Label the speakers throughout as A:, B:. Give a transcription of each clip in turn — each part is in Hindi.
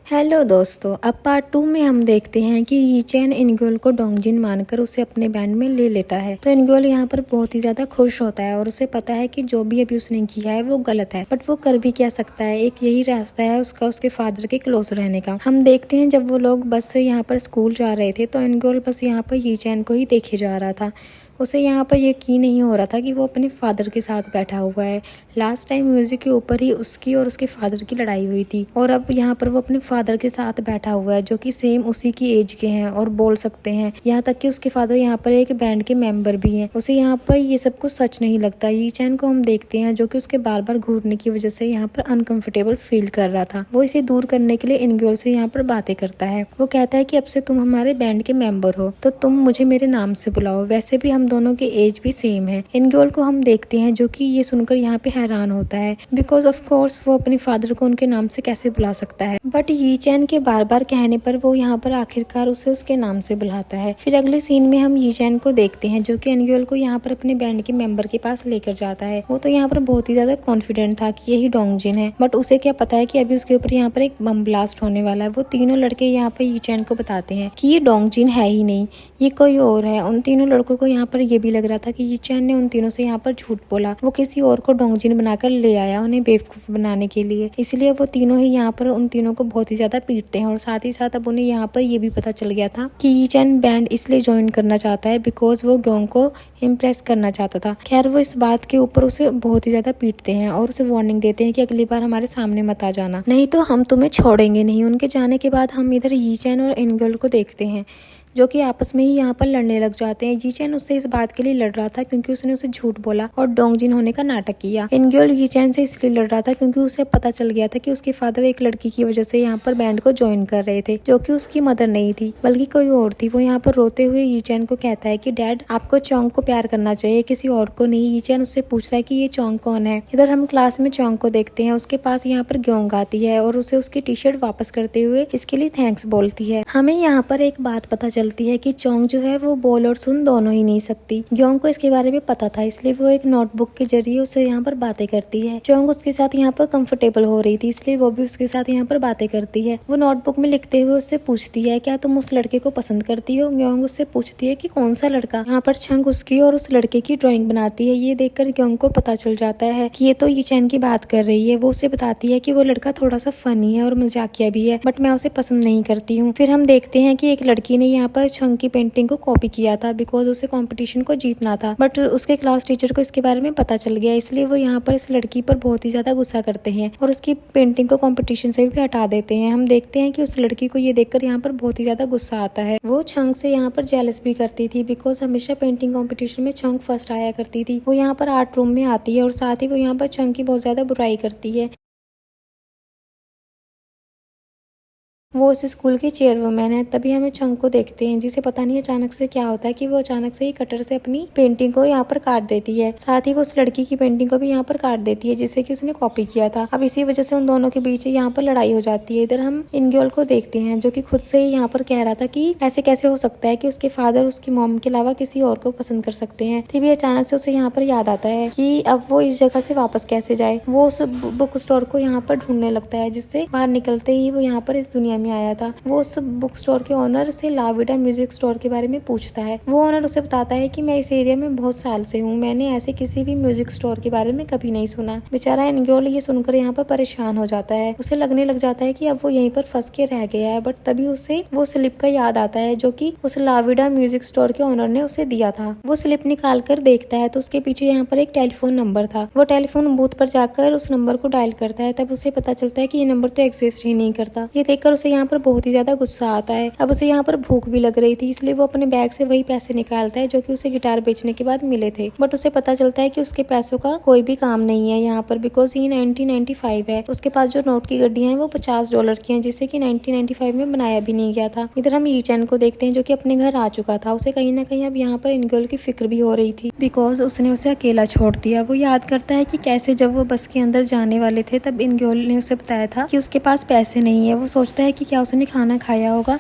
A: हेलो दोस्तों, अब पार्ट 2 में हम देखते हैं कि यी चैन इनग्योल को डोंगजिन मानकर उसे अपने बैंड में ले लेता है। तो इनग्योल यहाँ पर बहुत ही ज्यादा खुश होता है और उसे पता है कि जो भी अभी उसने किया है वो गलत है, बट वो कर भी क्या सकता है। एक यही रास्ता है उसका उसके फादर के क्लोज रहने का। हम देखते हैं जब वो लोग बस से यहाँ पर स्कूल जा रहे थे तो इनग्योल बस यहाँ पर यी चैन को ही देखे जा रहा था। उसे यहाँ पर यकीन नहीं हो रहा था कि वो अपने फादर के साथ बैठा हुआ है। लास्ट टाइम म्यूजिक के ऊपर ही उसकी और उसके फादर की लड़ाई हुई थी और अब यहाँ पर वो अपने फादर के साथ बैठा हुआ है जो कि सेम उसी की एज के हैं और बोल सकते हैं। यहाँ तक कि उसके फादर यहाँ पर एक बैंड के मेंबर भी हैं। उसे यहाँ पर ये सब कुछ सच नहीं लगता। यी चैन को हम देखते हैं जो कि उसके बार बार घूरने की वजह से यहाँ पर अनकंफर्टेबल फील कर रहा था। वो इसे दूर करने के लिए इनग्योल से यहाँ पर बातें करता है। वो कहता है कि अब से तुम हमारे बैंड के मेंबर हो तो तुम मुझे मेरे नाम से बुलाओ। वैसे भी हम दोनों की एज भी सेम है। इनग्योल को हम देखते हैं जो कि ये सुनकर यहाँ पे हैरान होता है बिकॉज ऑफ कोर्स वो अपने फादर को उनके नाम से कैसे बुला सकता है। बट यी चैन के बार बार कहने पर वो यहाँ पर आखिरकार उसे उसके नाम से बुलाता है। फिर अगले सीन में हम यी चैन को देखते हैं जो कि इनग्योल को यहाँ पर अपने बैंड के मेंबर के पास लेकर जाता है। वो तो यहाँ पर बहुत ही ज्यादा कॉन्फिडेंट था कि यही डोंगजिन है, बट उसे क्या पता है कि अभी उसके ऊपर यहाँ पर एक बम ब्लास्ट होने वाला है। वो तीनों लड़के यहाँ पर यी चैन को बताते हैं कि ये डोंगजिन है ही नहीं, ये कोई और है। उन तीनों लड़कों को यहाँ पर ये भी लग रहा था कि यी चैन ने उन तीनों से यहाँ पर झूठ बोला। वो किसी और को डोंगजिन बनाकर ले आया उन्हें बेवकूफ बनाने के लिए। इसलिए वो तीनों ही यहाँ पर उन तीनों को बहुत ही ज्यादा पीटते हैं और साथ ही साथ अब उन्हें यहाँ पर ये भी पता चल गया था कि यी चैन बैंड इसलिए ज्वाइन करना चाहता है बिकॉज वो ग्योंग को इम्प्रेस करना चाहता था। खैर वो इस बात के ऊपर उसे बहुत ही ज्यादा पीटते हैं और उसे वार्निंग देते हैं कि अगली बार हमारे सामने मत आ जाना, नहीं तो हम तुम्हें छोड़ेंगे नहीं। उनके जाने के बाद हम इधर यी चैन और इनग्योल को देखते हैं जो कि आपस में ही यहाँ पर लड़ने लग जाते हैं। यी चैन उससे इस बात के लिए लड़ रहा था क्योंकि उसने उसे झूठ बोला और डोंगजिन होने का नाटक किया। इनग्योल यी चैन से इसलिए लड़ रहा था क्योंकि उसे पता चल गया था कि उसके फादर एक लड़की की वजह से यहाँ पर बैंड को ज्वाइन कर रहे थे जो कि उसकी मदर नहीं थी बल्कि कोई और थी। वो यहाँ पर रोते हुए यी चैन को कहता है कि डैड आपको चोंग को प्यार करना चाहिए, किसी और को नहीं। यी चैन उससे पूछता है कि ये चोंग कौन है। इधर हम क्लास में चोंग को देखते हैं। उसके पास यहाँ पर ग्योंग आती है और उसे उसकी टी शर्ट वापस करते हुए इसके लिए थैंक्स बोलती है। हमें यहाँ पर एक बात पता चलती है कि चोंग जो है वो बोल और सुन दोनों ही नहीं सकती। ग्योंग को इसके बारे में पता था, इसलिए वो एक नोटबुक के जरिए उससे यहाँ पर बातें करती है। चोंग उसके साथ यहाँ पर कंफर्टेबल हो रही थी इसलिए वो भी उसके साथ यहाँ पर बातें करती है। वो नोटबुक में लिखते हुए उससे पूछती है क्या तुम उस लड़के को पसंद करती हो। ग्योंग उससे पूछती है कि कौन सा लड़का। यहाँ पर चंग उसकी और उस लड़के की ड्राइंग बनाती है। ये देखकर ग्योंग को पता चल जाता है कि ये तो यी चैन की बात कर रही है। वो उसे बताती है कि वो लड़का थोड़ा सा फनी है और मजाकिया भी है, बट मैं उसे पसंद नहीं करती हूँ। फिर हम देखते हैं कि एक लड़की ने यहाँ पर चंग की पेंटिंग को कॉपी किया था बिकॉज उसे कंपटीशन को जीतना था, बट उसके क्लास टीचर को इसके बारे में पता चल गया। इसलिए वो यहाँ पर इस लड़की पर बहुत ही ज्यादा गुस्सा करते हैं और उसकी पेंटिंग को कंपटीशन से भी हटा देते हैं। हम देखते हैं कि उस लड़की को ये देखकर यहाँ पर बहुत ही ज्यादा गुस्सा आता है। वो चंग से यहाँ पर जेलस भी करती थी बिकॉज हमेशा पेंटिंग कॉम्पिटिशन में चंग फर्स्ट आया करती थी। वो यहाँ पर आर्ट रूम में आती है और साथ ही वो यहाँ पर चंग की बहुत ज्यादा बुराई करती है। वो उस स्कूल की चेयरवुमैन है। तभी हमें चंग को देखते हैं जिसे पता नहीं अचानक से क्या होता है कि वो अचानक से ही कटर से अपनी पेंटिंग को यहाँ पर काट देती है। साथ ही वो उस लड़की की पेंटिंग को भी यहाँ पर काट देती है जिसे कि उसने कॉपी किया था। अब इसी वजह से उन दोनों के बीच यहाँ पर लड़ाई हो जाती है। इधर हम इनग्योल को देखते हैं जो कि खुद से ही यहाँ पर कह रहा था कि ऐसे कैसे हो सकता है कि उसके फादर उसकी मॉम के अलावा किसी और को पसंद कर सकते हैं। तभी अचानक से उसे यहाँ पर याद आता है कि अब वो इस जगह से वापस कैसे जाए। वो उस बुक स्टोर को यहाँ पर ढूंढने लगता है जिससे बाहर निकलते ही वो यहाँ पर इस दुनिया में आया था। वो उस बुक स्टोर के ओनर से लाविडा म्यूजिक स्टोर के बारे में पूछता है। वो ओनर उसे बताता है कि मैं इस एरिया में बहुत साल से हूँ, मैंने ऐसे किसी भी म्यूजिक स्टोर के बारे में कभी नहीं सुना। बेचारा इनग्योल ये सुनकर यहाँ पर परेशान हो जाता है। उसे लगने लग जाता है कि अब वो यहीं पर फंस के रह गया है, बट तभी उसे वो स्लिप का याद आता है जो कि उस लाविडा म्यूजिक स्टोर के ओनर ने उसे दिया था। वो स्लिप निकाल कर देखता है तो उसके पीछे यहाँ पर एक टेलीफोन नंबर था। वो टेलीफोन बूथ पर जाकर उस नंबर को डायल करता है। तब उसे पता चलता है कि ये नंबर तो एग्जिस्ट ही नहीं करता। ये देखकर उसे यहाँ पर बहुत ही ज्यादा गुस्सा आता है। अब उसे यहाँ पर भूख भी लग रही थी इसलिए वो अपने बैग से वही पैसे निकालता है जो कि उसे गिटार बेचने के बाद मिले थे, बट उसे पता चलता है कि उसके पैसों का कोई भी काम नहीं है यहाँ पर बिकॉज ये 1995 है। उसके पास जो नोट की गड्डियां हैं वो $50 की हैं जिसे कि 1995 में बनाया भी नहीं गया था। इधर हम यी चैन को देखते हैं जो कि अपने घर आ चुका था। उसे कहीं ना कहीं अब यहाँ पर इनग्योल की फिक्र भी हो रही थी बिकॉज उसने उसे अकेला छोड़ दिया। वो याद करता है कि कैसे जब वो बस के अंदर जाने वाले थे तब इनग्योल ने उसे बताया था कि उसके पास पैसे नहीं है। वो सोचता है कि क्या उसने खाना खाया होगा।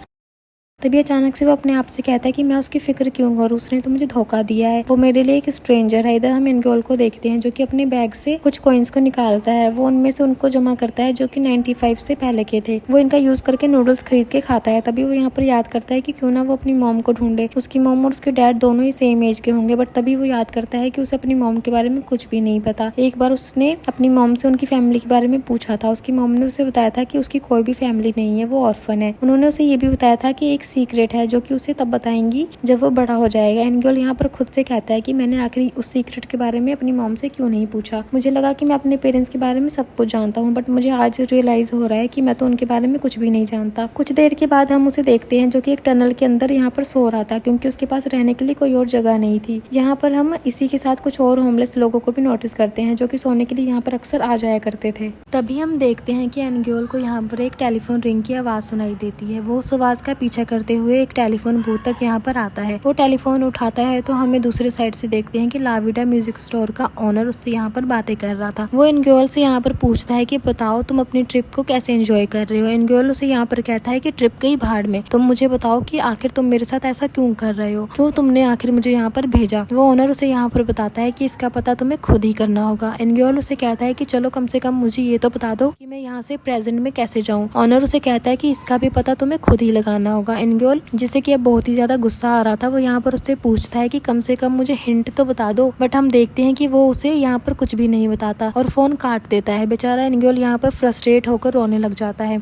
A: तभी अचानक से वो अपने आप से कहता है कि मैं उसकी फिक्र क्यों करूँ, उसने तो मुझे धोखा दिया है, वो मेरे लिए एक स्ट्रेंजर है। इधर हम इनग्योल को देखते हैं जो कि अपने बैग से कुछ कॉइन्स को निकालता है, वो उनमें से उनको जमा करता है जो कि 95 से पहले के थे। वो इनका यूज करके नूडल्स खरीद के खाता है। तभी वो यहाँ पर याद करता है कि क्यों ना वो अपनी मॉम को ढूंढे। उसकी मॉम और उसके डैड दोनों ही सेम एज के होंगे, बट तभी वो याद करता है कि उसे अपनी मॉम के बारे में कुछ भी नहीं पता। एक बार उसने अपनी मॉम से उनकी फैमिली के बारे में पूछा था। उसकी मॉम ने उसे बताया था कि उसकी कोई भी फैमिली नहीं है, वो ऑर्फन है। उन्होंने उसे ये भी बताया था कि एक सीक्रेट है जो कि उसे तब बताएंगी जब वो बड़ा हो जाएगा। इनग्योल यहाँ पर खुद से कहता है कि मैंने आखिरी उस सीक्रेट के बारे में अपनी मॉम से क्यों नहीं पूछा। मुझे लगा कि मैं अपने पेरेंट्स के बारे में सब कुछ जानता हूँ, बट मुझे आज रियलाइज हो रहा है कि मैं तो उनके बारे में कुछ भी नहीं जानता। कुछ देर के बाद हम उसे देखते हैं जो कि एक टनल के अंदर यहाँ पर सो रहा था, क्योंकि उसके पास रहने के लिए कोई और जगह नहीं थी। यहाँ पर हम इसी के साथ कुछ और होमलेस लोगों को भी नोटिस करते हैं जो कि सोने के लिए यहाँ पर अक्सर आ जाया करते थे। तभी हम देखते हैं कि इनग्योल को यहाँ पर एक टेलीफोन रिंग की आवाज सुनाई देती है। वो उस आवाज का पीछा करते हुए एक टेलीफोन बूथ तक यहाँ पर आता है। वो टेलीफोन उठाता है तो हमें दूसरे साइड से देखते हैं कि लाविडा म्यूजिक स्टोर का ओनर उससे यहाँ पर बातें कर रहा था। वो इनग्योल से यहाँ पर पूछता है कि बताओ तुम अपनी ट्रिप को कैसे एंजॉय कर रहे हो। इनग्योल उसे यहाँ पर कहता है कि ट्रिप गई भाड़ में, तुम मुझे बताओ कि आखिर तुम मेरे साथ ऐसा क्यों कर रहे हो, क्यों तुमने आखिर मुझे यहाँ पर भेजा। वो ओनर उसे यहाँ पर बताता है कि इसका पता तुम्हें खुद ही करना होगा। इनग्योल उसे कहता है कि चलो कम से कम मुझे ये तो बता दो कि मैं यहाँ से प्रेजेंट में कैसे जाऊँ। ऑनर उसे कहता है कि इसका भी पता तुम्हें खुद ही लगाना होगा। इनग्योल जिससे कि अब बहुत ही ज्यादा गुस्सा आ रहा था, वो यहाँ पर उससे पूछता है कि कम से कम मुझे हिंट तो बता दो, बट हम देखते हैं कि वो उसे यहाँ पर कुछ भी नहीं बताता और फोन काट देता है। बेचारा इनग्योल यहाँ पर फ्रस्ट्रेट होकर रोने लग जाता है।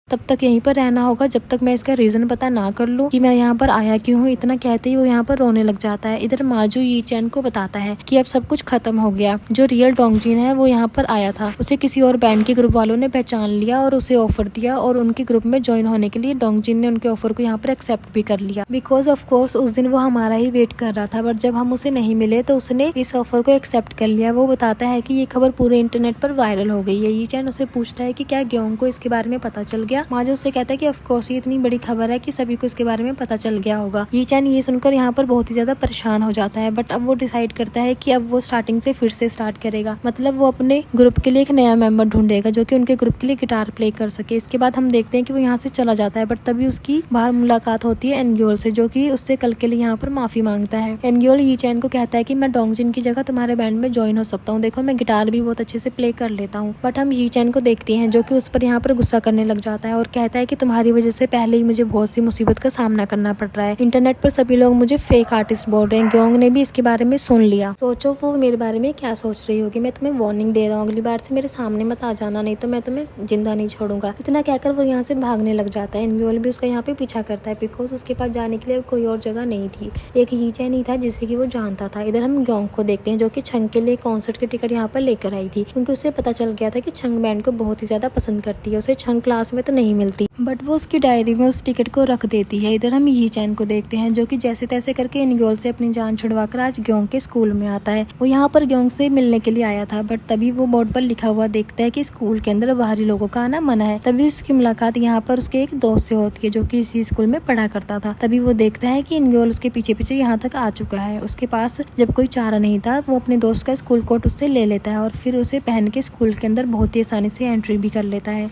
A: तब तक यहीं पर रहना होगा जब तक मैं इसका रीजन पता ना कर लूं कि मैं यहाँ पर आया क्यों हूँ। इतना कहते ही वो यहाँ पर रोने लग जाता है। इधर माजू यी चैन को बताता है कि अब सब कुछ खत्म हो गया। जो रियल डोंगजिन है वो यहाँ पर आया था, उसे किसी और बैंड के ग्रुप वालों ने पहचान लिया और उसे ऑफर दिया और उनके ग्रुप में ज्वाइन होने के लिए डोंगजिन ने उनके ऑफर को यहाँ पर एक्सेप्ट भी कर लिया। बिकॉज ऑफ कोर्स उस दिन वो हमारा ही वेट कर रहा था, बट जब हम उसे नहीं मिले तो उसने इस ऑफर को एक्सेप्ट कर लिया। वो बताता है कि ये खबर पूरे इंटरनेट पर वायरल हो गई है। यी चैन उसे पूछता है कि क्या ग्योंग को इसके बारे में पता चल गया। माजू उससे कहता है कि ऑफ कोर्स ये इतनी बड़ी खबर है कि सभी को इसके बारे में पता चल गया होगा। यी चैन ये सुनकर यहाँ पर बहुत ही ज्यादा परेशान हो जाता है, बट अब वो डिसाइड करता है कि अब वो स्टार्टिंग से फिर से स्टार्ट करेगा। मतलब वो अपने ग्रुप के लिए एक नया मेंबर ढूंढेगा जो कि उनके ग्रुप के लिए गिटार प्ले कर सके। इसके बाद हम देखते हैं कि वो यहाँ से चला जाता है, बट तभी उसकी बाहर मुलाकात होती है एनग्योल से, जो कि उससे कल के लिए यहाँ पर माफी मांगता है। एनग्योल यी चैन को कहता है कि मैं डोंगजिन की जगह तुम्हारे बैंड में ज्वाइन हो सकता हूँ, देखो मैं गिटार भी बहुत अच्छे से प्ले कर लेता हूँ। बट हम यी चैन को देखते हैं जो कि उस पर यहाँ पर गुस्सा करने लग जाता है और कहता है कि तुम्हारी वजह से पहले ही मुझे बहुत सी मुसीबत का सामना करना पड़ रहा है। इंटरनेट पर सभी लोग मुझे फेक आर्टिस्ट बोल रहे हैं। ग्योंग ने भी इसके बारे में सुन लिया। सोचो वो मेरे बारे में क्या सोच रही होगी। मैं तुम्हें वार्निंग दे रहा हूँ, अगली बार से मेरे सामने मत आ जाना, नहीं तो मैं तुम्हें जिंदा नहीं छोड़ूंगा। इतना कहकर वो यहाँ से भागने लग जाता है। इनग्योल भी उसका यहाँ पे पीछा करता है बिकॉज उसके पास जाने के लिए कोई और जगह नहीं थी। एक यी चैन ही था जिसे कि वो जानता था। इधर हम ग्योंग को देखते हैं जो कि छंग के लिए कॉन्सर्ट की टिकट यहाँ पर लेकर आई थी, क्योंकि उसे पता चल गया था कि छंग बैंड को बहुत ही ज्यादा पसंद करती है। उसे छंग क्लास में तो नहीं मिलती, बट वो उसकी डायरी में उस टिकट को रख देती है। इधर हम यी चैन को देखते हैं जो कि जैसे तैसे करके इनग्योल से अपनी जान छुड़वाकर आज ग्योंग के स्कूल में आता है। वो यहाँ पर ग्योंग से मिलने के लिए आया था, बट तभी वो बोर्ड पर लिखा हुआ देखता है कि स्कूल के अंदर बाहरी लोगों का आना मना है। तभी उसकी मुलाकात यहाँ पर उसके एक दोस्त से होती है जो कि इसी स्कूल में पढ़ा करता था। तभी वो देखता है कि इनग्योल उसके पीछे पीछे यहाँ तक आ चुका है। उसके पास जब कोई चारा नहीं था, वो अपने दोस्त का स्कूल कोट उससे ले लेता है और फिर उसे पहन के स्कूल के अंदर बहुत ही आसानी से एंट्री भी कर लेता है।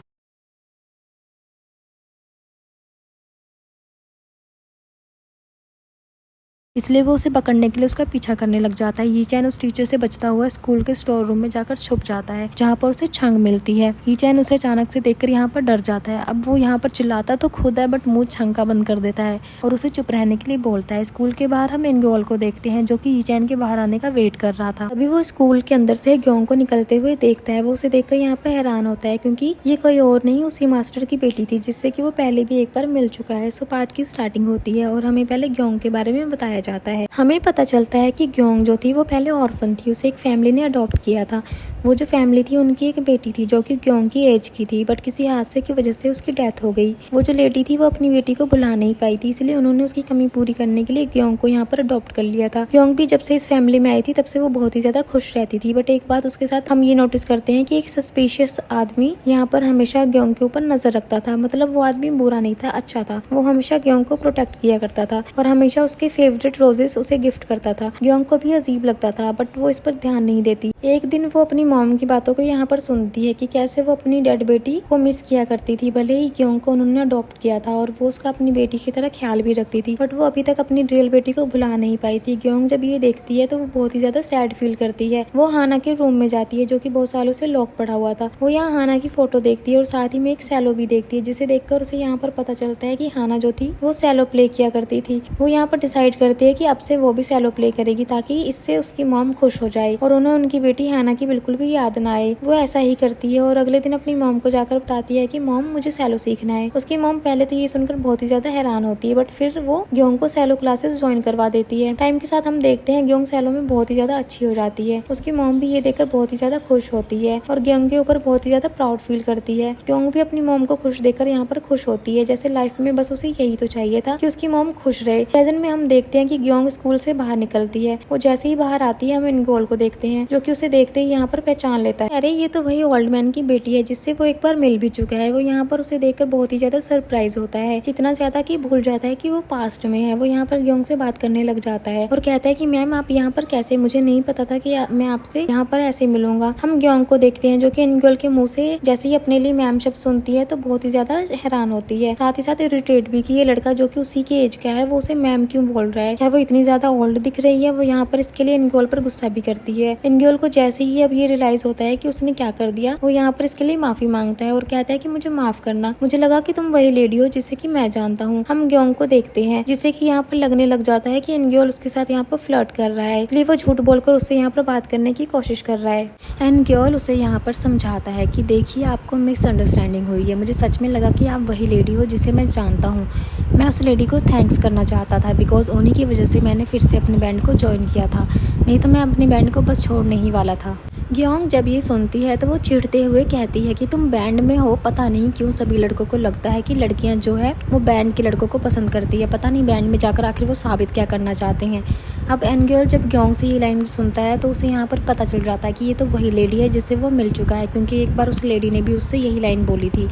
A: इसलिए वो उसे पकड़ने के लिए उसका पीछा करने लग जाता है। यी चैन उस टीचर से बचता हुआ स्कूल के स्टोर रूम में जाकर छुप जाता है, जहाँ पर उसे छंग मिलती है। यी चैन उसे अचानक से देखकर यहाँ पर डर जाता है। अब वो यहाँ पर चिल्लाता तो खुद है, बट मुंह छंग का बंद कर देता है और उसे चुप रहने के लिए बोलता है। स्कूल के बाहर हम इनग्योल को देखते हैं जो कि यी चैन के बाहर आने का वेट कर रहा था। अभी वो स्कूल के अंदर से ग्योंग को निकलते हुए देखता है। वो उसे देखकर यहाँ पर हैरान होता है, क्योंकि ये कोई और नहीं उसी मास्टर की बेटी थी जिससे कि वो पहले भी एक बार मिल चुका है। सो पार्ट की स्टार्टिंग होती है और हमें पहले ग्योंग के बारे में बताया जाता है। हमें पता चलता है कि ग्योंग जो थी वो पहले ऑर्फन थी, उसे एक फैमिली ने अडॉप्ट किया था। वो जो फैमिली थी उनकी एक बेटी थी जो कि ग्योंग की एज की थी, बट किसी हादसे की वजह से उसकी डेथ हो गई। वो जो लेडी थी वो अपनी बेटी को बुला नहीं पाई थी, इसलिए उन्होंने उसकी कमी पूरी करने के लिए ग्योंग को यहाँ पर अडॉप्ट कर लिया था। ग्योंग भी जब से इस फैमिली में आई थी तब से वो बहुत ही ज्यादा खुश रहती थी, बट एक बात उसके साथ हम ये नोटिस करते हैं कि एक सस्पिशियस आदमी यहाँ पर हमेशा ग्योंग के ऊपर नजर रखता था। मतलब वो आदमी बुरा नहीं था, अच्छा था। वो हमेशा ग्योंग को प्रोटेक्ट किया करता था और हमेशा उसके फेवरेट रोजेस उसे गिफ्ट करता था। ग्योंग को भी अजीब लगता था, बट वो इस पर ध्यान नहीं देती। एक दिन वो अपनी मॉम की बातों को यहाँ पर सुनती है कि कैसे वो अपनी डेड बेटी को मिस किया करती थी। भले ही ग्योंग को उन्होंने अडॉप्ट किया था और वो उसका अपनी बेटी की तरह ख्याल भी रखती थी, बट वो अभी तक अपनी रियल बेटी को भुला नहीं पाई थी। ग्योंग जब ये देखती है तो वो बहुत ही ज्यादा सैड फील करती है। वो हाना के रूम में जाती है जो कि बहुत सालों से लॉक पड़ा हुआ था। वो यहाँ हाना की फोटो देखती है और साथ ही में एक सैलो भी देखती है, जिसे देखकर उसे यहाँ पर पता चलता है कि हाना जो थी वो सैलो प्ले किया करती थी। वो यहाँ पर डिसाइड करती है कि अब से वो भी सैलो प्ले करेगी ताकि इससे उसकी मॉम खुश हो जाए और उन्हें उनकी बेटी हाना की बिल्कुल भी याद ना आए। वो ऐसा ही करती है और अगले दिन अपनी मॉम को जाकर बताती है कि मॉम मुझे सैलो सीखना है। उसकी मॉम पहले तो ये सुनकर बहुत ही ज्यादा हैरान होती है, बट फिर वो ग्योंग को सैलो क्लासेस ज्वाइन करवा देती है। टाइम के साथ हम देखते हैं ग्योंग सैलो में बहुत ही ज्यादा अच्छी हो जाती है। उसकी मॉम भी ये देखकर बहुत ही ज्यादा खुश होती है और ग्योंग के ऊपर बहुत ही ज्यादा प्राउड फील करती है। ग्योंग भी अपनी मॉम को खुश देखकर यहाँ पर खुश होती है, जैसे लाइफ में बस उसे यही तो चाहिए था कि उसकी मॉम खुश रहे। प्रेजेंट में हम देखते हैं कि ग्योंग स्कूल से बाहर निकलती है। वो जैसे ही बाहर आती है हम इनगोल को देखते हैं जो कि उसे देखते ही यहाँ पर पहचान लेता है। अरे ये तो वही ओल्ड मैन की बेटी है जिससे वो एक बार मिल भी चुका है। वो यहाँ पर उसे देखकर बहुत ही ज्यादा सरप्राइज होता है, इतना ज्यादा कि भूल जाता है कि वो पास्ट में है। वो यहाँ पर ग्योंग से बात करने लग जाता है और कहता है कि मैम आप यहाँ पर कैसे, मुझे नहीं पता था कि मैं आपसे यहाँ पर ऐसे मिलूंगा। हम ग्योंग को देखते हैं जो कि इनगोल के मुंह से जैसे ही अपने लिए मैम शब्द सुनती है तो बहुत ही ज्यादा हैरान होती है, साथ ही साथ इरिटेट भी कि ये लड़का जो कि उसी के एज का है वो उसे मैम क्यों बोल रहा है, क्या वो इतनी ज्यादा ओल्ड दिख रही है। वो यहाँ पर इसके लिए इनगोल पर गुस्सा भी करती है। इनगोल को जैसे ही अब ये रियलाइज होता है कि उसने क्या कर दिया, वो यहाँ पर इसके लिए माफी मांगता है और कहता है कि मुझे माफ करना, मुझे लगा कि तुम वही लेडी हो जिसे कि मैं जानता हूँ। हम ग्योंग को देखते हैं जिसे कि यहाँ पर लगने लग जाता है कि इनगोल उसके साथ यहाँ पर फ्लर्ट कर रहा है, इसलिए वो झूठ बोलकर उससे यहाँ पर बात करने की कोशिश कर रहा है। इनगोल उसे यहाँ पर समझाता है कि देखिए आपको मिसअंडरस्टैंडिंग हुई है, मुझे सच में लगा कि आप वही लेडी हो जिसे मैं जानता हूँ। मैं उस लेडी को थैंक्स करना चाहता था बिकॉज उन्हीं की वजह से मैंने फिर से अपने बैंड को ज्वाइन किया था, नहीं तो मैं अपनी बैंड को बस छोड़ने ही वाला था। ग्योंग जब ये सुनती है तो वो चिढ़ते हुए कहती है कि तुम बैंड में हो, पता नहीं क्यों सभी लड़कों को लगता है कि लड़कियां जो है वो बैंड के लड़कों को पसंद करती है, पता नहीं बैंड में जाकर आखिर वो साबित क्या करना चाहते हैं। अब इनगोल जब ग्योंग से ये लाइन सुनता है तो उसे यहाँ पर पता चल जाता है कि ये तो वही लेडी है जिससे वो मिल चुका है, क्योंकि एक बार उस लेडी ने भी उससे यही लाइन बोली थी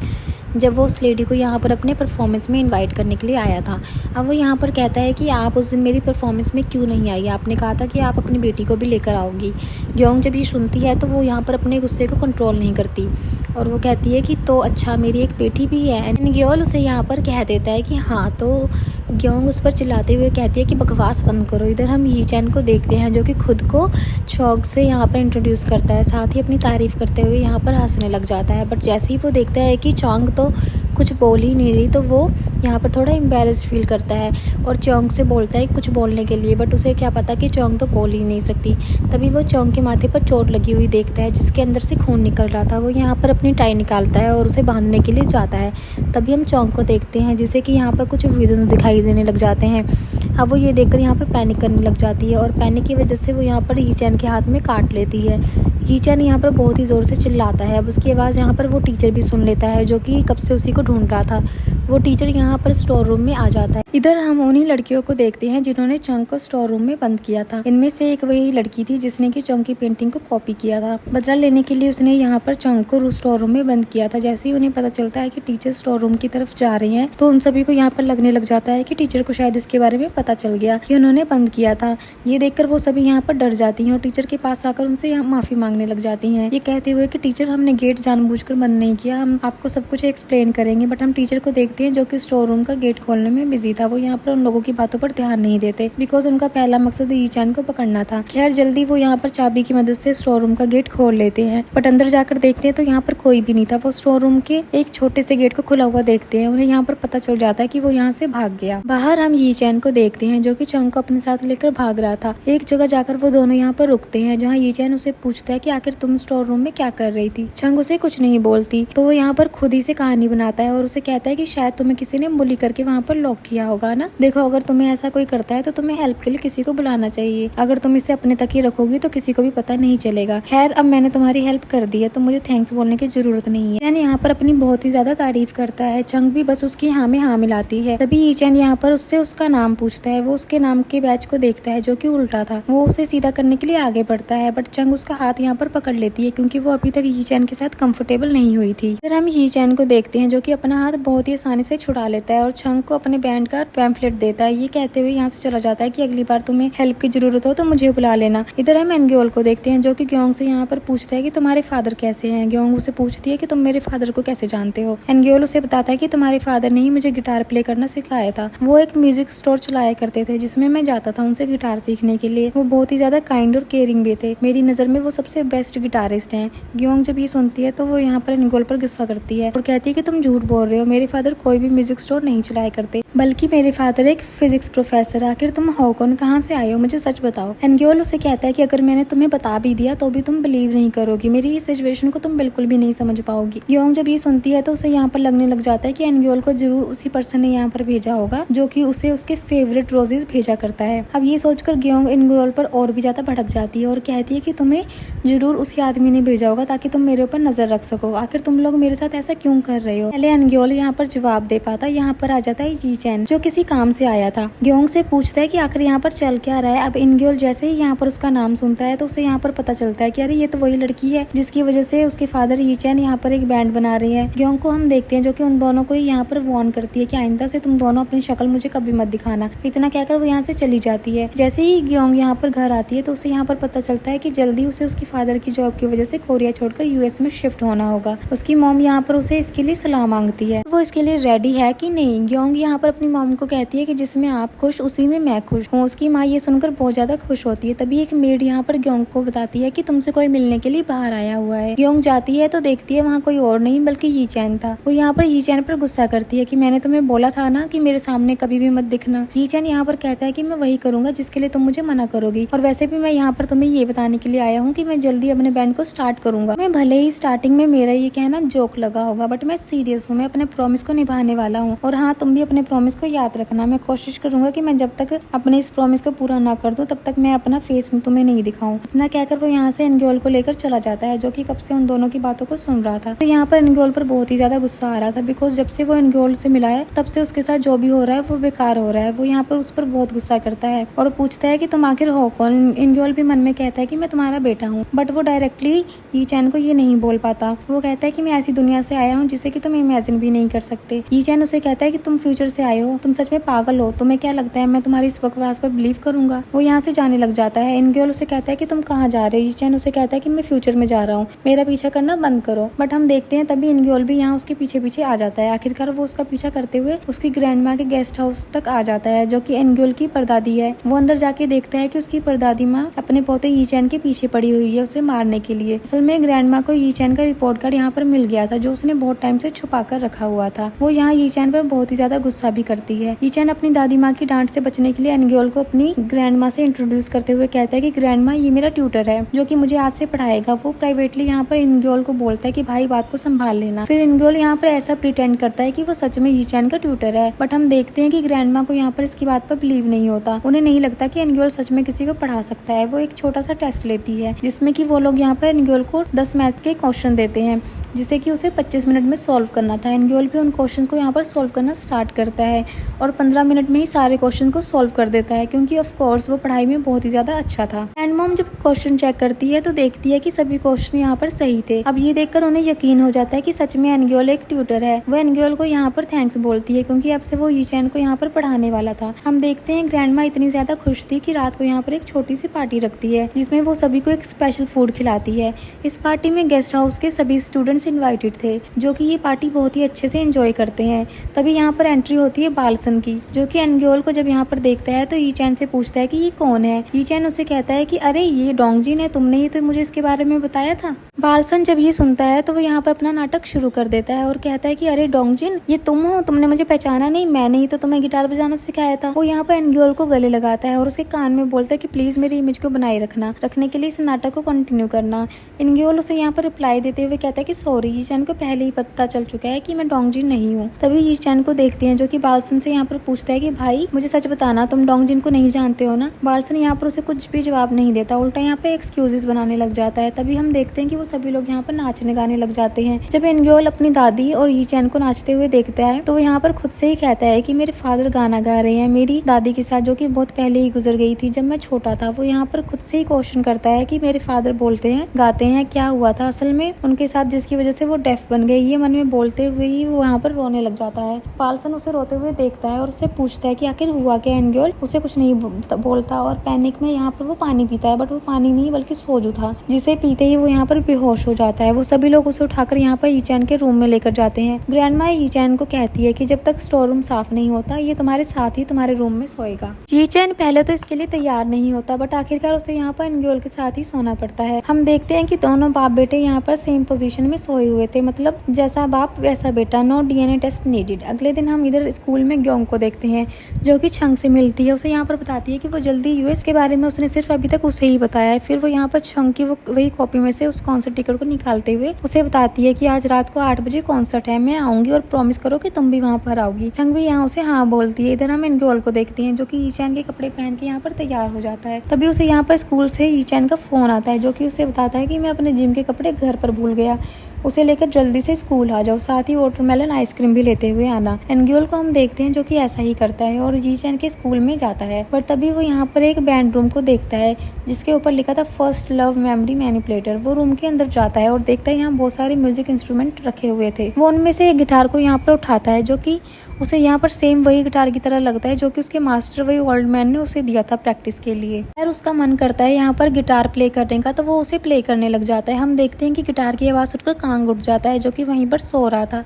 A: जब वो उस लेडी को यहाँ पर अपने परफॉर्मेंस में इनवाइट करने के लिए आया था। अब वो यहाँ पर कहता है कि आप उस दिन मेरी परफॉर्मेंस में क्यों नहीं आई, आपने कहा था कि आप अपनी बेटी को भी लेकर आओगी। ग्योंग जब ये सुनती है तो वो यहाँ पर अपने गुस्से को कंट्रोल नहीं करती और वो कहती है कि तो अच्छा मेरी एक बेटी भी है। इनगोल उसे यहाँ पर कह देता है कि हाँ, तो ग्योंग उस पर चिल्लाते हुए कहती है कि बकवास बंद करो। इधर हम यी चैन को देखते हैं जो कि खुद को चौक से यहाँ पर इंट्रोड्यूस करता है, साथ ही अपनी तारीफ करते हुए यहाँ पर हंसने लग जाता है। बट जैसे ही वो देखता है कि चोंग तो कुछ बोल ही नहीं रही तो वो यहाँ पर थोड़ा एम्बेरस फील करता है और चोंग से बोलता है कुछ बोलने के लिए, बट उसे क्या पता कि चोंग तो बोल ही नहीं सकती। तभी वो चोंग के माथे पर चोट लगी हुई देखता है जिसके अंदर से खून निकल रहा था। वो यहाँ पर अपनी टाई निकालता है और उसे बांधने के लिए जाता है। तभी हम चोंग को देखते हैं जिसे कि यहाँ पर कुछ विजन दिखाई देने लग जाते हैं। अब वो ये देखकर यहाँ पर पैनिक करने लग जाती है और पैनिक की वजह से वो यहाँ पर यी चैन के हाथ में काट लेती है। यी चैन यहाँ पर बहुत ही ज़ोर से चिल्लाता है। अब उसकी आवाज़ यहाँ पर वो टीचर भी सुन लेता है जो कि कब से उसी को ढूंढ रहा था। वो टीचर यहाँ पर स्टोर रूम में आ जाता है। इधर हम उन्हीं लड़कियों को देखते हैं जिन्होंने चोंग को स्टोर रूम में बंद किया था। इनमें से एक वही लड़की थी जिसने कि चोंग की पेंटिंग को कॉपी किया था। बदला लेने के लिए उसने यहाँ पर चोंग को स्टोर रूम में बंद किया था। जैसे ही उन्हें पता चलता है कि टीचर स्टोर रूम की तरफ जा रहे हैं तो उन सभी को यहाँ पर लगने लग जाता है कि टीचर को शायद इसके बारे में पता चल गया कि उन्होंने बंद किया था। ये देखकर वो सभी यहाँ पर डर जाती हैं और टीचर के पास आकर उनसे यहाँ माफी मांगने लग जाती हैं, ये कहते हुए कि टीचर हमने गेट जानबूझकर बंद नहीं किया, हम आपको सब कुछ एक्सप्लेन करेंगे। बट हम टीचर को देखते हैं जो कि स्टोर रूम का गेट खोलने में बिजी था। वो यहाँ पर उन लोगों की बातों पर ध्यान नहीं देते बिकॉज उनका पहला मकसद यी चैन को पकड़ना था। खैर जल्दी वो यहाँ पर चाबी की मदद से स्टोर रूम का गेट खोल लेते हैं, बट अंदर जाकर देखते हैं तो यहाँ पर कोई भी नहीं था। वो स्टोर रूम के एक छोटे से गेट को खुला हुआ देखते हैं। उन्हें यहाँ पर पता चल जाता है कि वो यहाँ से भाग गया। बाहर हम यी चैन को देखते हैं जो कि चोंग को अपने साथ लेकर भाग रहा था। एक जगह जाकर वो दोनों यहाँ पर रुकते हैं जहाँ यी चैन उसे पूछता है कि आखिर तुम स्टोर रूम में क्या कर रही थी। चोंग उसे कुछ नहीं बोलती तो वो यहाँ पर खुद ही से कहानी बनाता है और उसे कहता है कि शायद तुम्हें किसी ने बुली करके वहाँ पर लॉक किया होगा ना, देखो अगर तुम्हें ऐसा कोई करता है तो तुम्हें हेल्प के लिए किसी को बुलाना चाहिए, अगर तुम इसे अपने तक ही रखोगी तो किसी को भी पता नहीं चलेगा। खैर अब मैंने तुम्हारी हेल्प कर दी है तो मुझे थैंक्स बोलने की जरूरत नहीं है। चैन यहाँ पर अपनी बहुत ही ज्यादा तारीफ करता है। चोंग भी बस उसकी हाँ में हाँ मिलाती है। तभी यी चैन यहाँ पर उससे उसका नाम पूछता है। वो उसके नाम के बैच को देखता है जो कि उल्टा था। वो उसे सीधा करने के लिए आगे बढ़ता है बट चोंग उसका हाथ यहाँ पर पकड़ लेती है क्योंकि वो अभी तक यी चैन के साथ कंफर्टेबल नहीं हुई थी। फिर हम यी चैन को देखते हैं जो कि अपना हाथ बहुत ही आसानी से छुड़ा लेता है और चोंग को अपने बैंड का सा पैम्फलेट देता है। ये कहते हुए यहाँ से चला जाता है कि अगली बार तुम्हें हेल्प की जरूरत हो तो मुझे बुला लेना। इधर हम एनग्योल को देखते हैं जो कि ग्योंग से यहाँ पर पूछता है कि तुम्हारे फादर कैसे हैं। ग्योंग उसे पूछती है कि तुम मेरे फादर को कैसे जानते हो। एनग्योल उसे बताता है कि तुम्हारे फादर ने ही मुझे गिटार प्ले करना सिखाया था। वो एक म्यूजिक स्टोर चलाया करते थे जिसमें मैं जाता था उनसे गिटार सीखने के लिए। वो बहुत ही ज्यादा काइंड और केयरिंग भी थे। मेरी नजर में वो सबसे बेस्ट गिटारिस्ट हैं। ग्योंग जब ये सुनती है तो वो यहाँ पर एनग्योल पर गुस्सा करती है और कहती है कि तुम झूठ बोल रहे हो, मेरे फादर कोई भी म्यूजिक स्टोर नहीं चलाया करते, बल्कि मेरे फादर एक फिजिक्स प्रोफेसर। आखिर तुम हो कौन, कहाँ से आए हो, मुझे सच बताओ। एनग्योल उसे कहता है कि अगर मैंने तुम्हें बता भी दिया तो भी तुम बिलीव नहीं करोगी, मेरी इस सिचुएशन को तुम बिल्कुल भी नहीं समझ पाओगी। ग्योंग जब ये सुनती है तो उसे यहाँ पर लगने लग जाता है कि एनग्योल को जरूर उसी पर्सन ने यहाँ पर भेजा होगा जो कि उसे उसके फेवरेट रोजेस भेजा करता है। अब ये सोचकर ग्योंग एनग्योल पर और भी ज्यादा भड़क जाती है और कहती है कि तुम्हें जरूर उसी आदमी ने भेजा होगा ताकि तुम मेरे ऊपर नजर रख सको। आखिर तुम लोग मेरे साथ ऐसा क्यों कर रहे हो। पहले एनग्योल यहाँ पर जवाब दे पाता, यहाँ पर आ जाता है यी चैन जो किसी काम से आया था। ग्योंग से पूछता है कि आखिर यहाँ पर चल क्या रहा है। अब एनग्योल जैसे ही यहाँ पर उसका नाम सुनता है तो उसे यहाँ पर पता चलता है कि अरे ये तो वही लड़की है जिसकी वजह से उसके फादर यी चैन यहाँ पर एक बैंड बना रही है। ग्योंग को हम देखते हैं जो कि उन दोनों को यहाँ पर वार्न करती है कि आइंदा से तुम दोनों अपनी शक्ल मुझे कभी मत दिखाना। इतना कहकर वो यहाँ से चली जाती है। जैसे ही ग्योंग यहाँ पर घर आती है तो उसे यहाँ पर पता चलता है कि जल्दी उसे उसकी फादर की जॉब की वजह से कोरिया छोड़कर यूएस में शिफ्ट होना होगा। उसकी मॉम यहाँ पर उसे इसके लिए सलाह मांगती है, वो इसके लिए रेडी है कि नहीं। ग्योंग यहाँ पर अपनी मॉम को कहती है कि जिसमें आप खुश उसी में मैं खुश हूँ। उसकी माँ ये सुनकर बहुत ज्यादा खुश होती है। तभी एक मेड यहाँ पर ग्योंग को बताती है कि तुमसे कोई मिलने के लिए बाहर आया हुआ है। ग्योंग जाती है तो देखती है वहाँ कोई और नहीं बल्कि यी चैन था। वो यहाँ पर यी चैन पर गुस्सा करती है कि मैंने तुम्हें बोला था ना कि मेरे सामने कभी भी मत दिखना। यी चैन यहाँ पर कहता है कि मैं वही करूंगा जिसके लिए तुम मुझे मना करोगी, और वैसे भी मैं यहाँ पर तुम्हें ये बताने के लिए आया हूँ कि मैं जल्दी अपने बैंड को स्टार्ट करूंगा। मैं भले ही स्टार्टिंग में मेरा ये कहना जोक लगा होगा बट मैं सीरियस हूँ, मैं अपने प्रॉमिस को निभाने वाला हूँ। और हाँ, तुम भी अपने प्रॉमिस को याद रखना। मैं कोशिश करूंगा कि मैं जब तक अपने इस प्रॉमिस को पूरा ना कर दूं तब तक मैं अपना फेस तुम्हें नहीं दिखाऊं। इतना कहकर वो यहाँ से एनग्योल को लेकर चला जाता है जो कि कब से उन दोनों की बातों को सुन रहा था। तो यहाँ पर एनग्योल पर बहुत ही ज्यादा गुस्सा आ रहा था बिकॉज जब से वो एनग्योल से मिला है तब से उसके साथ जो भी हो रहा है वो बेकार हो रहा है। वो यहाँ पर उस पर बहुत गुस्सा करता है और पूछता है कि तुम आखिर हो कौन। एनग्योल भी मन में कहता है कि मैं तुम्हारा बेटा हूँ, बट वो डायरेक्टली यी चैन को ये नहीं बोल पाता। वो कहता है कि मैं ऐसी दुनिया से आया हूँ जिसे कि तुम इमेजिन भी नहीं कर सकते। यी चैन उसे कहता है कि तुम फ्यूचर से आए हो, तुम सच में पागल हो, तुम्हें क्या लगता है मैं तुम्हारी इस बकवास पर बिलीव करूंगा। वो यहाँ से जाने लग जाता है। एनग्योल उसे कहता है कि तुम कहाँ जा रहे हो। यी चैन उसे कहता है कि मैं फ्यूचर में जा रहा हूँ, मेरा पीछा करना बंद करो। बट हम देखते हैं तभी एनग्योल भी यहाँ उसके पीछे पीछे आ जाता है। आखिरकार वो उसका पीछा करते हुए उसकी ग्रैंड माँ के गेस्ट हाउस तक आ जाता है जो कि एनग्योल की परदादी है। वो अंदर जाके देखता है कि उसकी परदादी माँ अपने पोते यी चैन के पीछे पड़ी हुई है उसे मारने के लिए। असल में ग्रैंड माँ को यी चैन का रिपोर्ट कार्ड यहाँ पर मिल गया था जो उसने बहुत टाइम से छुपा कर रखा हुआ था। वो यहाँ यी चैन पर बहुत ही ज्यादा गुस्सा भी करती है। यी चैन अपनी दादी माँ की डांट से बचने के लिए एनग्योल को अपनी ग्रैंड माँ से इंट्रोड्यूस करते हुए कहता है कि ग्रैंड माँ ये मेरा ट्यूटर है जो कि मुझे आज से पढ़ाएगा। वो प्राइवेटली यहाँ पर एनग्योल को बोलता है कि भाई बात को संभाल लेना। फिर एनग्योल यहाँ पर ऐसा प्रिटेंड करता है कि वो सच में यी चैन का ट्यूटर है। बट हम देखते हैं कि ग्रैंड माँ को यहाँ पर इसकी बात पर बिलीव नहीं होता। उन्हें नहीं लगता कि एनग्योल सच में किसी को पढ़ा सकता है। वो एक छोटा सा टेस्ट लेती है जिसमें कि वो लोग यहाँ पर एनग्योल को 10 मैथ के क्वेश्चन देते हैं जिसे कि उसे 25 मिनट में सॉल्व करना था। एनग्योल भी उन क्वेश्चन को यहाँ पर सॉल्व करना स्टार्ट करता है और 15 मिनट में ही सारे क्वेश्चन को सॉल्व कर देता है क्योंकि ऑफ कोर्स वो पढ़ाई में बहुत ही ज्यादा अच्छा था। एंड मॉम जब क्वेश्चन चेक करती है तो देखती है कि सभी क्वेश्चन यहाँ पर सही थे। अब ये देखकर उन्हें यकीन हो जाता है कि सच में एनग्योल एक ट्यूटर है। वो एनग्योल को यहाँ पर थैंक्स बोलती है क्योंकि अब से वो यी चैन को यहाँ पर पढ़ाने वाला था। हम देखते हैं ग्रैंड माँ इतनी ज्यादा खुश थी कि रात को यहाँ पर एक छोटी सी पार्टी रखती है जिसमें वो सभी को एक स्पेशल फूड खिलाती है। इस पार्टी में गेस्ट हाउस के सभी स्टूडेंट्स इन्वाइटेड थे जो कि ये पार्टी बहुत ही अच्छे से एंजॉय करते हैं। तभी यहाँ पर एंट्री होती है बालसन की जो कि एनग्योल को जब यहाँ पर देखता है तो यी चैन से पूछता है कि ये कौन है। यी चैन उसे कहता है कि अरे ये डोंगजिन है, तुमने ही तो मुझे इसके बारे में बताया था। बालसन जब ये सुनता है तो वो यहाँ पर अपना नाटक शुरू कर देता है और कहता है कि अरे डोंगजिन ये तुम हो, तुमने मुझे पहचाना नहीं, मैंने ही तो तुम्हें गिटार बजाना सिखाया था। वो यहाँ पर एनग्योल को गले लगाता है और उसके कान में बोलता है कि प्लीज मेरी इमेज को बनाए रखने के लिए इस नाटक को कंटिन्यू करना। एनग्योल उसे यहाँ पर रिप्लाई देते हुए कहता है कि सॉरी, यी चैन को पहले ही पता चल चुका है कि मैं डोंगजिन नहीं हूँ। तभी यी चैन को देखते हैं जो कि बालसन से यहाँ पर पूछता है कि भाई मुझे सच बताना, तुम डोंगजिन को नहीं जानते हो ना। बालसन यहाँ पर उसे कुछ भी जवाब नहीं देता, उल्टा यहाँ पे एक्सक्यूजेस बनाने लग जाता है। तभी हम देखते हैं कि वो सभी लोग यहाँ पर नाचने गाने लग जाते हैं। जब एनग्योल अपनी दादी और यी चैन को नाचते हुए देखता है तो वो यहाँ पर खुद से ही कहता है कि मेरे फादर गाना गा रहे हैं मेरी दादी के साथ जो कि बहुत पहले ही गुजर गई थी जब मैं छोटा था। वो यहाँ पर खुद से ही क्वेश्चन करता है कि मेरे फादर बोलते हैं गाते हैं, क्या हुआ था असल में उनके साथ जिसकी वजह से वो डेफ बन गए। ये मन में बोलते हुए ही वो यहाँ पर रोने लग जाता है। बालसन उसे रोते हुए देख देखता है और उससे पूछता है कि आखिर हुआ क्या एनग्योल। उसे कुछ नहीं बोलता और पैनिक में यहाँ पर वो पानी पीता है, बट वो पानी नहीं बल्कि सोजू था, जिसे पीते ही वो यहाँ पर बेहोश हो जाता है। वो सभी लोग उसे उठाकर यहाँ पर यीचैन के रूम में लेकर जाते हैं। ग्रैंडमा यीचैन को कहती है कि जब तक स्टोर रूम साफ नहीं होता ये तुम्हारे साथ ही तुम्हारे रूम में सोएगा। यीचैन पहले तो इसके लिए तैयार नहीं होता, बट आखिरकार उसे यहाँ पर एनग्योल के साथ ही सोना पड़ता है। हम देखते हैं कि दोनों बाप बेटे यहाँ पर सेम पोजीशन में सोए हुए थे, मतलब जैसा बाप वैसा बेटा, नो डीएनए टेस्ट नीडेड। अगले दिन हम इधर स्कूल में ग्योंग को देखते हैं जो कि छंग से मिलती है। उसे यहाँ पर बताती है कि वो जल्दी यूएस के बारे में उसने सिर्फ अभी तक उसे ही बताया है। फिर वो यहाँ पर छंग की वही कॉपी में से उस कॉन्सर्ट टिकट को निकालते हुए उसे बताती है कि आज रात को 8 बजे कॉन्सर्ट है, मैं आऊंगी और प्रॉमिस करो कि तुम भी वहाँ पर आओगी। छंग भी यहाँ उसे हाँ बोलती है। इधर हम एनग्योल को देखते हैं जो कि यीचैन के कपड़े पहन के यहाँ पर तैयार हो जाता है। तभी उसे यहाँ पर स्कूल से यीचैन का फोन आता है जो कि उसे बताता है कि मैं अपने जिम के कपड़े घर पर भूल गया, उसे लेकर जल्दी से स्कूल आ जाओ, साथ ही वाटरमेलन आइसक्रीम भी लेते हुए आना। एनग्योल को हम देखते हैं जो कि ऐसा ही करता है और यीचैन के स्कूल में जाता है। पर तभी वो यहाँ पर एक बैंड रूम को देखता है जिसके ऊपर लिखा था फर्स्ट लव मेमोरी मैनिपुलेटर। वो रूम के अंदर जाता है और देखता है यहाँ बहुत सारे म्यूजिक इंस्ट्रूमेंट रखे हुए थे। वो उनमें से एक गिटार को यहाँ पर उठाता है जो कि उसे यहाँ पर सेम वही गिटार की तरह लगता है जो कि उसके मास्टर वही ओल्ड मैन ने उसे दिया था प्रैक्टिस के लिए। यार उसका मन करता है यहाँ पर गिटार प्ले करने का, तो वो उसे प्ले करने लग जाता है। हम देखते हैं कि गिटार की आवाज़ सुनकर कांग उठ जाता है जो कि वहीं पर सो रहा था।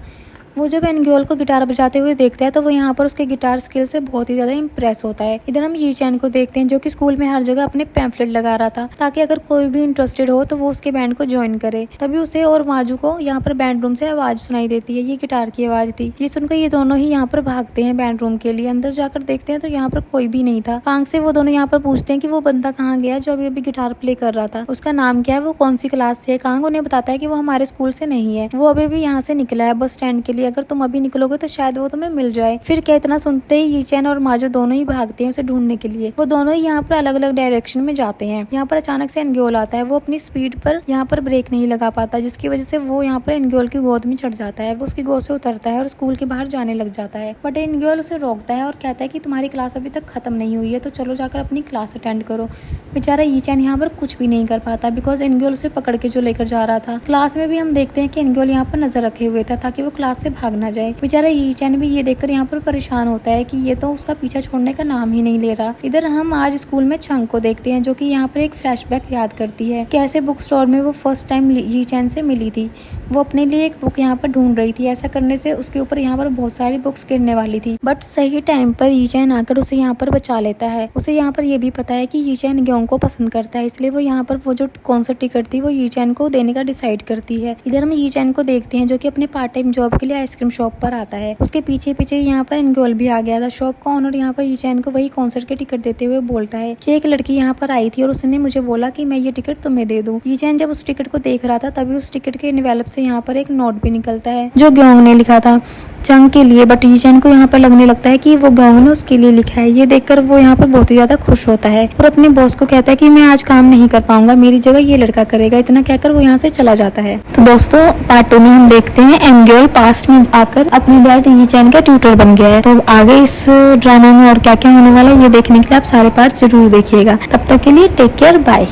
A: वो जब एनग्योल को गिटार बजाते हुए देखता है तो वो यहाँ पर उसके गिटार स्किल से बहुत ही ज्यादा इम्प्रेस होता है। इधर हम यीचैन को देखते हैं जो कि स्कूल में हर जगह अपने पैम्फलेट लगा रहा था ताकि अगर कोई भी इंटरेस्टेड हो तो वो उसके बैंड को ज्वाइन करे। तभी उसे और माजू को यहाँ पर बैंड रूम से आवाज सुनाई देती है, ये गिटार की आवाज थी। ये सुनकर ये दोनों ही यहाँ पर भागते हैं बैंड रूम के लिए। अंदर जाकर देखते हैं तो यहाँ पर कोई भी नहीं था। कांग से वो दोनों यहाँ पर पूछते हैं कि वो बंदा कहाँ गया जो अभी अभी गिटार प्ले कर रहा था, उसका नाम क्या है, वो कौन सी क्लास से है। कांग उन्हें बताता है कि वो हमारे स्कूल से नहीं है, वो अभी भी यहाँ से निकला है बस स्टैंड के लिए, अगर तुम अभी निकलो तो शायद वो तुम्हें मिल जाए। फिर क्या इतना सुनते ही यीचैन और माजो दोनों ही भागते हैं उसे ढूंढने के लिए। वो दोनों ही यहाँ पर अलग अलग डायरेक्शन में जाते हैं। यहाँ पर अचानक से एनग्योल आता है। वो अपनी स्पीड पर यहाँ पर ब्रेक नहीं लगा पाता जिसकी वजह से वो यहाँ पर एनग्योल की गोद में चढ़ जाता है। वो उसकी गोद से उतरता है और स्कूल के बाहर जाने लग जाता है, बट एनग्योल उसे रोकता है और कहता है कि तुम्हारी क्लास अभी तक खत्म नहीं हुई है तो चलो जाकर अपनी क्लास अटेंड करो। बेचारा यीचैन यहाँ पर कुछ भी नहीं कर पाता बिकॉज एनग्योल उसे पकड़ के जो लेकर जा रहा था। क्लास में भी हम देखते हैं कि एनग्योल यहाँ पर नजर रखे हुए था ताकि वो क्लास से भाग ना जाए। बेचारा यीचैन भी ये देखकर यहाँ पर परेशान होता है कि ये तो उसका पीछा छोड़ने का नाम ही नहीं ले रहा। इधर हम आज स्कूल में छंग को देखते हैं जो कि यहाँ पर एक फ्लैशबैक याद करती है कैसे बुक स्टोर में वो फर्स्ट टाइम यीचैन से मिली थी। वो अपने लिए एक बुक यहाँ पर ढूंढ रही थी, ऐसा करने से उसके ऊपर यहाँ पर बहुत सारी बुक्स गिरने वाली थी, बट सही टाइम पर यीचैन आकर उसे यहाँ पर बचा लेता है। उसे यहाँ पर ये भी पता है कि यीचैन ग्योंग को पसंद करता है, इसलिए वो यहाँ पर वो जो कॉन्सर्ट टिकट थी वो यीचैन को देने का डिसाइड करती है। इधर हम यीचैन को देखते हैं जो कि अपने पार्ट टाइम जॉब के लिए आइसक्रीम शॉप पर आता है। उसके पीछे पीछे यहाँ पर एनग्योल भी आ गया था। शॉप का ऑनर यहाँ पर यीचैन को वही कॉन्सर्ट के टिकट देते हुए बोलता है कि एक लड़की यहाँ पर आई थी और उसने मुझे बोला कि मैं ये टिकट तुम्हें दे दूं। यीचैन जब उस टिकट को देख रहा था तभी उस टिकट के एनवेलप से यहाँ पर एक नोट भी निकलता है जो ग्योंग ने लिखा था चंग के लिए, बट यीचैन को यहाँ पर लगने लगता है कि वो ग्योंग ने उसके लिए लिखा है। ये देखकर वो यहाँ पर बहुत ही ज्यादा खुश होता है और अपने बॉस को कहता है कि मैं आज काम नहीं कर पाऊंगा, मेरी जगह ये लड़का करेगा। इतना कहकर वो यहाँ से चला जाता है। तो दोस्तों पार्ट 2 में हम देखते हैं एनग्योल पास्ट में आकर अपने डैड यीचैन का ट्यूटर बन गया है। तो आगे इस ड्रामा में और क्या क्या होने वाला है ये देखने के लिए आप सारे पार्ट जरूर देखिएगा। तब तक के लिए टेक केयर, बाय।